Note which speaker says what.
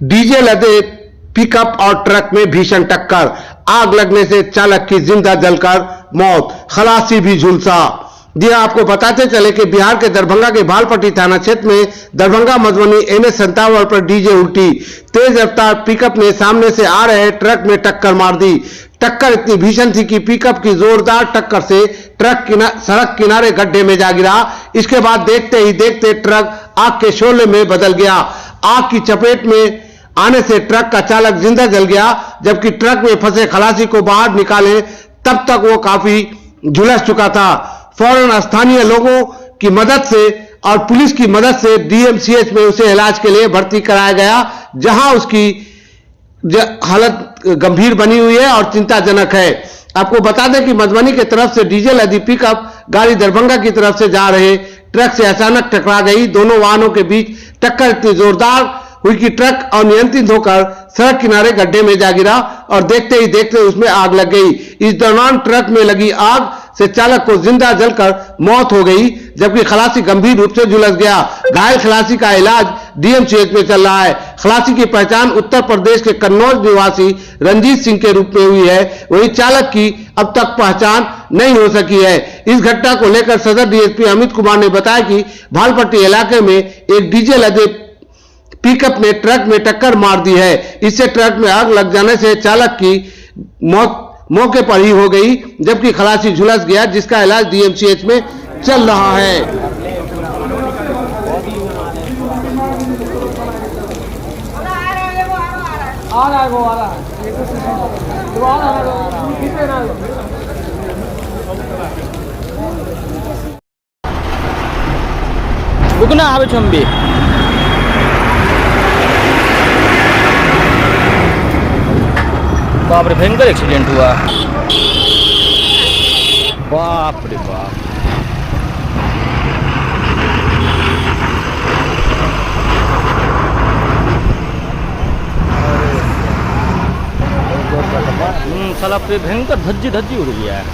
Speaker 1: DJ लदे pickup और truck में भीषण टक्कर, आग लगने से चालक की जिंदा जलकर मौत, खलासी भी झुलसा। जी आपको बताते चले कि बिहार के दरभंगा के भालपट्टी थाना क्षेत्र में दरभंगा मधुबनी NH57 पर डीजे उल्टी तेज रफ्तार पिकअप ने सामने से आ रहे ट्रक में टक्कर मार दी। टक्कर इतनी भीषण थी कि पिकअप की जोरदार टक्कर से ट्रक सड़क किनारे गड्ढे में जा गिरा। इसके बाद देखते ही देखते ट्रक आग के शोले में बदल गया। आग की चपेट में आने से ट्रक का चालक जिंदा जल गया, जबकि ट्रक में फंसे खलासी को बाहर निकाले तब तक वो काफी झुलस चुका था। फौरन स्थानीय लोगों की मदद से और पुलिस की मदद से DMCH में उसे इलाज के लिए भर्ती कराया गया, जहां उसकी हालत गंभीर बनी हुई है और चिंताजनक है। आपको बता दें कि मधुबनी की तरफ से डीजल लदी पिकअप गाड़ी दरभंगा की तरफ से जा रहे ट्रक से अचानक टकरा गई। दोनों वाहनों के बीच टक्कर इतनी जोरदार हुई कि ट्रक अनियंत्रित होकर सड़क किनारे गड्ढे में जा गिरा और देखते ही देखते उसमें आग लग गई। इस दौरान ट्रक में लगी आग से चालक को जिंदा जलकर मौत हो गई, जबकि खलासी गंभीर रूप से झुलस गया। घायल खलासी का इलाज DMCH में चल रहा है। खलासी की पहचान उत्तर प्रदेश के कन्नौज निवासी रंजीत सिंह के रूप में हुई है। वहीं चालक की अब तक पहचान नहीं हो सकी है। इस घटना को लेकर सदर DSP अमित कुमार ने बताया कि भालपट्टी इलाके में एक डीजे लदे पिकअप ने ट्रक में टक्कर मार दी है। इससे ट्रक में आग लग जाने से चालक की मौत मौके पर ही हो गई, जबकि खलासी झुलस गया, जिसका इलाज DMCH में चल रहा है।
Speaker 2: रुकना হবে চম্বি बाप रे भयंकर एक्सीडेंट हुआ। बाप रे बाप। साला पे भयंकर धज्जी धज्जी उड़ गया है।